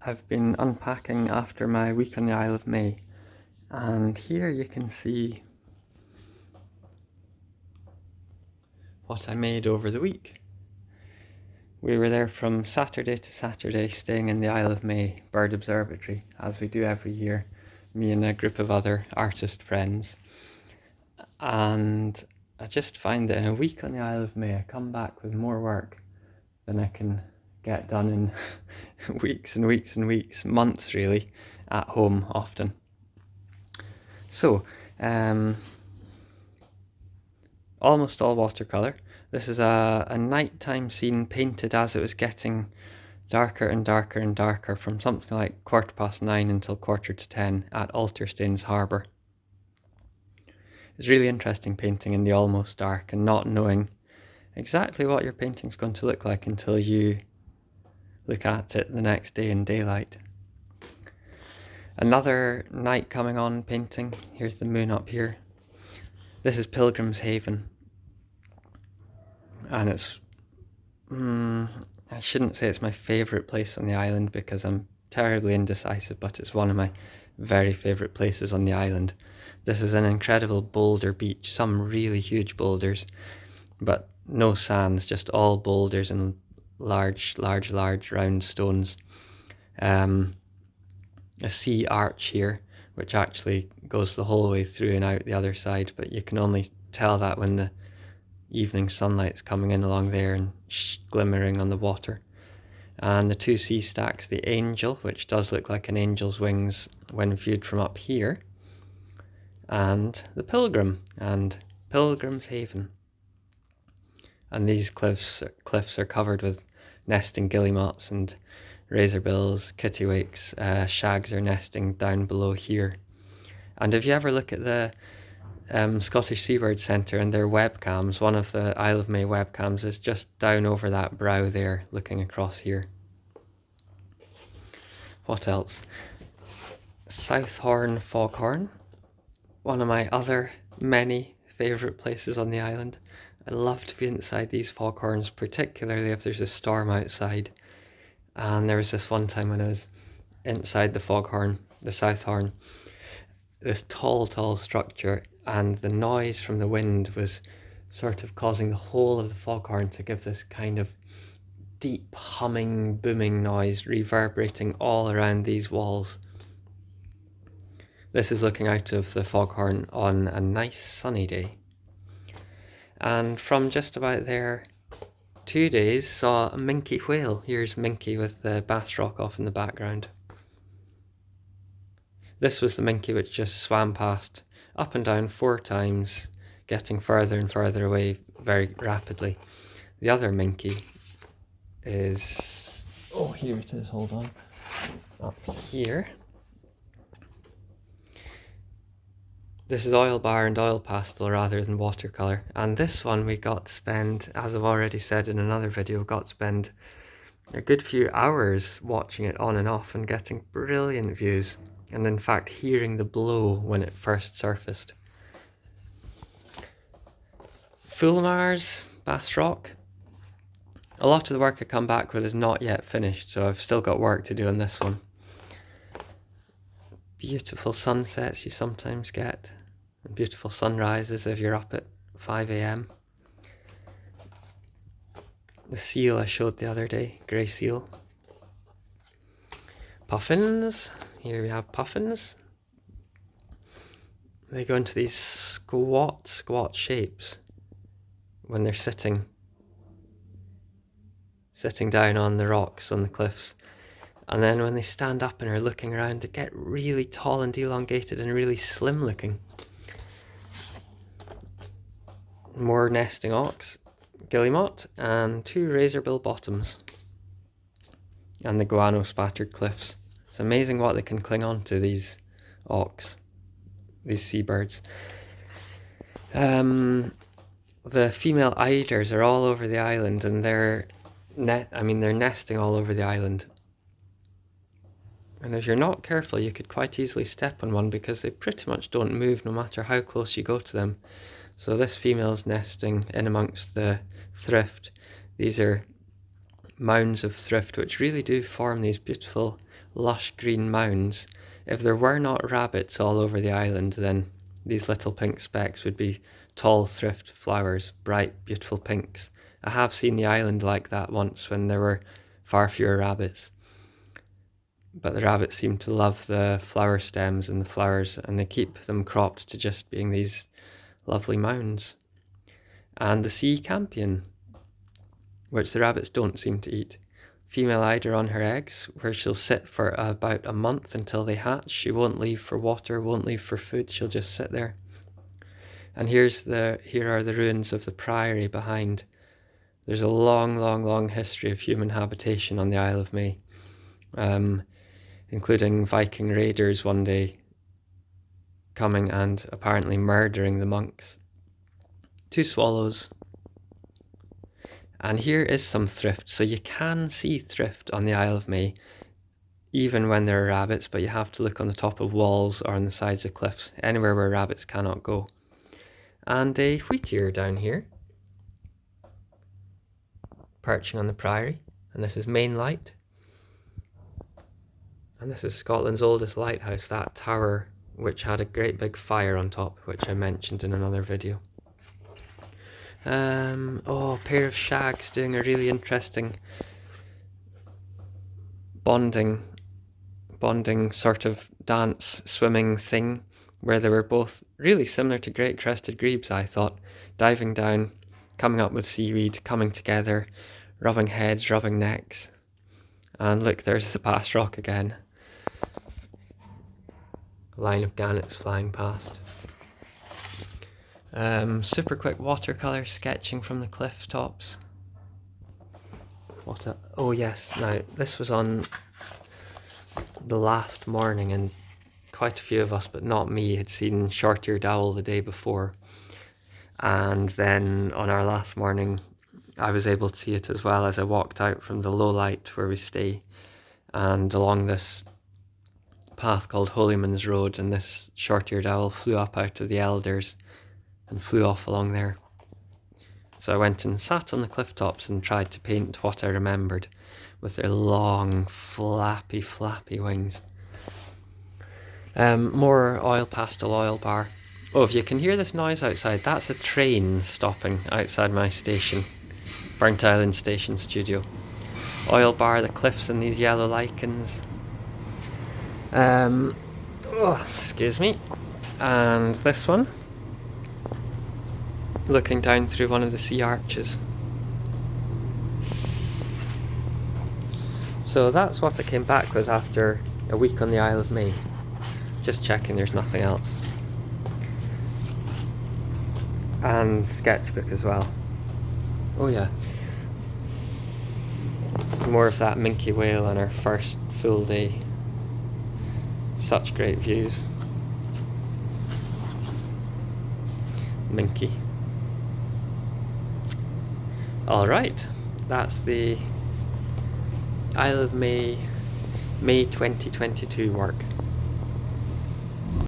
I've been unpacking after my week on the Isle of May, and here you can see what I made over the week. We were there from Saturday to Saturday, staying in the Isle of May Bird Observatory, as we do every year, me and a group of other artist friends. And I just find that in a week on the Isle of May I come back with more work than I can get done in weeks and weeks and weeks, months really, at home often. So, almost all watercolour. This is a nighttime scene painted as it was getting darker and darker and darker from something like 9:15 until 10:15 at Alterstaines Harbour. It's really interesting painting in the almost dark and not knowing exactly what your painting's going to look like until you look at it the next day in daylight. Another night coming on painting. Here's the moon up here. This is Pilgrim's Haven. And it's, I shouldn't say it's my favourite place on the island because I'm terribly indecisive, but it's one of my very favourite places on the island. This is an incredible boulder beach, some really huge boulders, but no sands, just all boulders and large round stones. A sea arch here, which actually goes the whole way through and out the other side, but you can only tell that when the evening sunlight's coming in along there and glimmering on the water. And the two sea stacks, the Angel, which does look like an angel's wings when viewed from up here, and the Pilgrim and Pilgrim's Haven. And these cliffs are covered with nesting guillemots and razorbills, kittiwakes. Shags are nesting down below here. And if you ever look at the Scottish Seabird Centre and their webcams, one of the Isle of May webcams is just down over that brow there, looking across here. What else? Southhorn Foghorn, one of my other many favourite places on the island. I love to be inside these foghorns, particularly if there's a storm outside. And there was this one time when I was inside the foghorn, the Southhorn, this tall structure, and the noise from the wind was sort of causing the whole of the foghorn to give this kind of deep humming, booming noise, reverberating all around these walls. This is looking out of the foghorn on a nice sunny day. And from just about there, 2 days, saw a minke whale. Here's Minke with the Bass Rock off in the background. This was the minke which just swam past, up and down 4 times, getting further and further away very rapidly. The other minke is, oh, here it is, hold on, up here. This is oil bar and oil pastel rather than watercolour, and this one we got to spend, as I've already said in another video, got to spend a good few hours watching it on and off and getting brilliant views, and in fact hearing the blow when it first surfaced. Fulmars, Bass Rock. A lot of the work I come back with is not yet finished, so I've still got work to do on this one. Beautiful sunsets you sometimes get, and beautiful sunrises if you're up at 5 AM. The seal I showed the other day, grey seal. Puffins, here we have puffins. They go into these squat shapes when they're sitting down on the rocks on the cliffs. And then when they stand up and are looking around, they get really tall and elongated and really slim looking. More nesting auks, guillemot, and 2 razorbill bottoms. And the guano spattered cliffs. It's amazing what they can cling on to, these auks, these seabirds. The female eiders are all over the island, and they're nesting all over the island. And if you're not careful, you could quite easily step on one because they pretty much don't move no matter how close you go to them. So this female's nesting in amongst the thrift. These are mounds of thrift, which really do form these beautiful lush green mounds. If there were not rabbits all over the island, then these little pink specks would be tall thrift flowers, bright, beautiful pinks. I have seen the island like that once when there were far fewer rabbits. But the rabbits seem to love the flower stems and the flowers, and they keep them cropped to just being these lovely mounds. And the sea campion, which the rabbits don't seem to eat. Female eider on her eggs, where she'll sit for about a month until they hatch. She won't leave for water, won't leave for food, she'll just sit there. And here are the ruins of the priory behind. There's a long history of human habitation on the Isle of May, including Viking raiders one day coming and apparently murdering the monks. 2 swallows. And here is some thrift. So you can see thrift on the Isle of May, even when there are rabbits, but you have to look on the top of walls or on the sides of cliffs, anywhere where rabbits cannot go. And a wheatear down here, perching on the priory. And this is Main Light. And this is Scotland's oldest lighthouse, that tower which had a great big fire on top, which I mentioned in another video. A pair of shags doing a really interesting bonding sort of dance swimming thing, where they were both really similar to great crested grebes, I thought, diving down, coming up with seaweed, coming together, rubbing heads, rubbing necks. And look, there's the past rock again. A line of gannets flying past. Super quick watercolour sketching from the cliff tops. Oh yes, now this was on the last morning, and quite a few of us, but not me, had seen short-eared owl the day before. And then on our last morning, I was able to see it as well as I walked out from the low light where we stay, and along this path called Holyman's Road, and this short-eared owl flew up out of the elders and flew off along there. So I went and sat on the cliff tops and tried to paint what I remembered with their long, flappy wings. More oil pastel oil bar. Oh, if you can hear this noise outside, that's a train stopping outside my station, Burnt Island Station Studio. Oil bar, the cliffs and these yellow lichens. Excuse me. And this one, looking down through one of the sea arches. So that's what I came back with after a week on the Isle of May. Just checking there's nothing else. And sketchbook as well. Oh yeah. More of that minke whale on our first full day. Such great views. Minke. Alright, that's the Isle of May 2022 work.